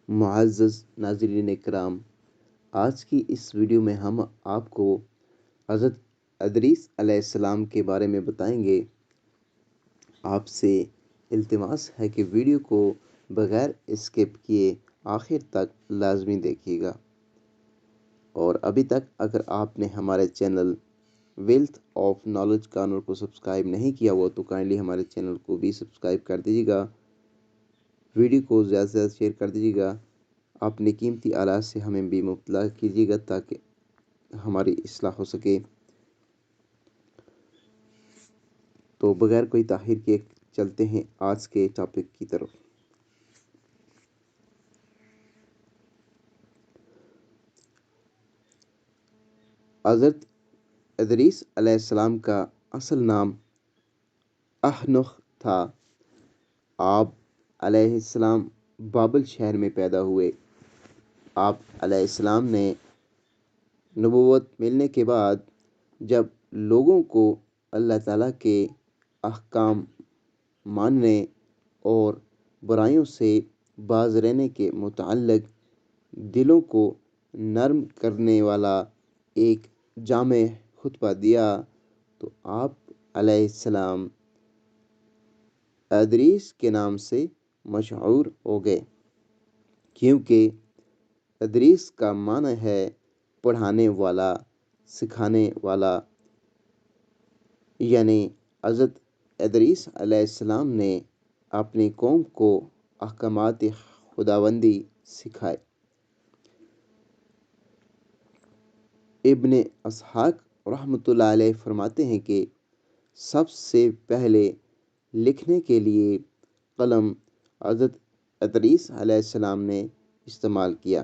معزز ناظرین کرام، آج کی اس ویڈیو میں ہم آپ کو حضرت ادریس علیہ السلام کے بارے میں بتائیں گے۔ آپ سے التماس ہے کہ ویڈیو کو بغیر اسکپ کیے آخر تک لازمی دیکھیے گا، اور ابھی تک اگر آپ نے ہمارے channel wealth of knowledge corner کو سبسکرائب نہیں کیا ہوا تو کائنڈلی ہمارے چینل کو بھی سبسکرائب کر دیجیے گا، ویڈیو کو زیادہ سے زیادہ شیئر کر دیجیے گا، اپنے قیمتی آلات سے ہمیں بھی مطلع کیجیے گا تاکہ ہماری اصلاح ہو سکے۔ تو بغیر کوئی تاخیر کے چلتے ہیں آج کے ٹاپک کی طرف۔ حضرت ادریس علیہ السلام کا اصل نام احنخ تھا۔ آپ علیہ السلام بابل شہر میں پیدا ہوئے۔ آپ علیہ السلام نے نبوت ملنے کے بعد جب لوگوں کو اللہ تعالیٰ کے احکام ماننے اور برائیوں سے باز رہنے کے متعلق دلوں کو نرم کرنے والا ایک جامع خطبہ دیا تو آپ علیہ السلام ادریس کے نام سے مشہور ہو گئے، کیونکہ ادریس کا معنی ہے پڑھانے والا، سکھانے والا، یعنی حضرت ادریس علیہ السلام نے اپنی قوم کو احکامات خداوندی سکھائے۔ ابن اسحاق رحمۃ اللہ علیہ فرماتے ہیں کہ سب سے پہلے لکھنے کے لیے قلم حضرت ادریس علیہ السلام نے استعمال کیا۔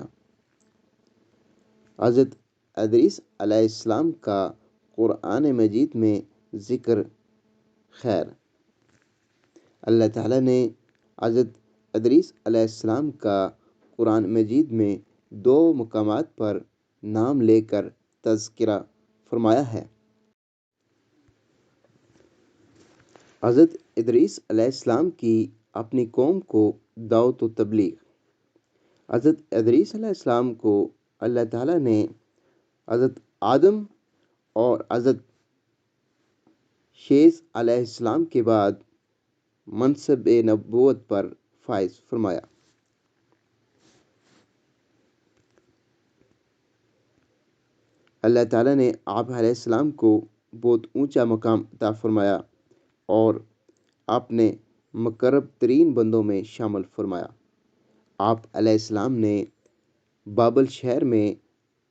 حضرت ادریس علیہ السلام کا قرآن مجید میں ذکر خیر۔ اللہ تعالیٰ نے حضرت ادریس علیہ السلام کا قرآن مجید میں 2 مقامات پر نام لے کر تذکرہ فرمایا ہے۔ حضرت ادریس علیہ السلام کی اپنی قوم کو دعوت و تبلیغ۔ حضرت ادریس علیہ السلام کو اللہ تعالیٰ نے حضرت آدم اور حضرت شیث علیہ السلام کے بعد منصب نبوت پر فائز فرمایا۔ اللہ تعالیٰ نے آپ علیہ السلام کو بہت اونچا مقام عطا فرمایا اور اپنے مقرب ترین بندوں میں شامل فرمایا۔ آپ علیہ السلام نے بابل شہر میں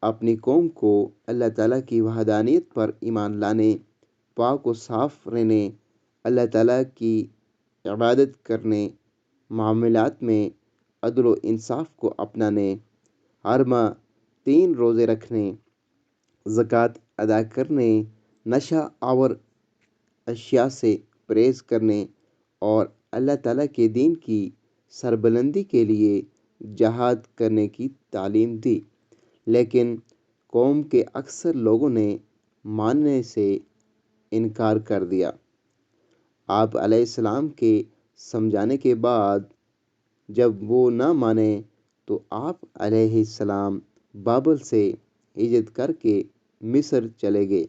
اپنی قوم کو اللہ تعالیٰ کی وحدانیت پر ایمان لانے، پاک و صاف رہنے، اللہ تعالیٰ کی عبادت کرنے، معاملات میں عدل و انصاف کو اپنانے، ہر ماہ 3 روزے رکھنے، زکوٰۃ ادا کرنے، نشہ آور اشیاء سے پرہیز کرنے اور اللہ تعالیٰ کے دین کی سربلندی کے لیے جہاد کرنے کی تعلیم دی، لیکن قوم کے اکثر لوگوں نے ماننے سے انکار کر دیا۔ آپ علیہ السلام کے سمجھانے کے بعد جب وہ نہ مانے تو آپ علیہ السلام بابل سے ہجرت کر کے مصر چلے گئے۔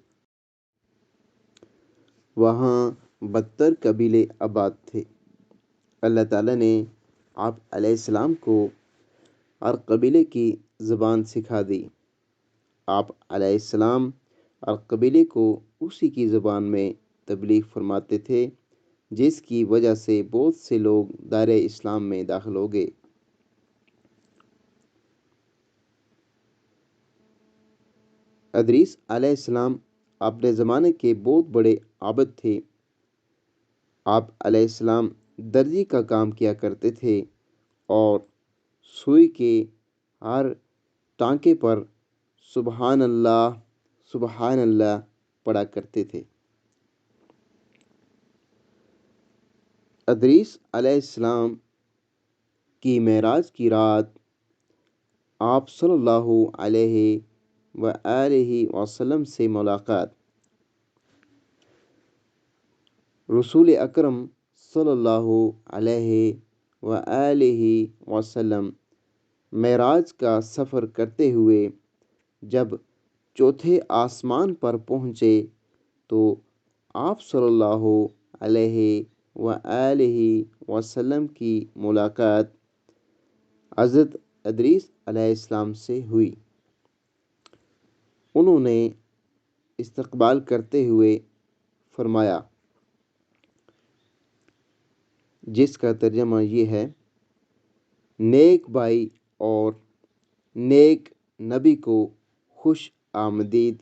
وہاں 72 قبیلے آباد تھے۔ اللہ تعالیٰ نے آپ علیہ السلام کو ہر قبیلے کی زبان سکھا دی۔ آپ علیہ السلام ہر قبیلے کو اسی کی زبان میں تبلیغ فرماتے تھے، جس کی وجہ سے بہت سے لوگ دائرہ اسلام میں داخل ہو گئے۔ ادریس علیہ السلام اپنے زمانے کے بہت بڑے عابد تھے۔ آپ علیہ السلام درزی کا کام کیا کرتے تھے اور سوئی کے ہر ٹانکے پر سبحان اللہ پڑھا کرتے تھے۔ ادریس علیہ السلام کی معراج کی رات آپ صلی اللہ علیہ وآلہ وسلم سے ملاقات۔ رسول اکرم صلی اللہ علیہ وآلہ وسلم معراج کا سفر کرتے ہوئے جب چوتھے آسمان پر پہنچے تو آپ صلی اللہ علیہ وآلہ وسلم کی ملاقات حضرت ادریس علیہ السلام سے ہوئی۔ انہوں نے استقبال کرتے ہوئے فرمایا، جس کا ترجمہ یہ ہے، نیک بھائی اور نیک نبی کو خوش آمدید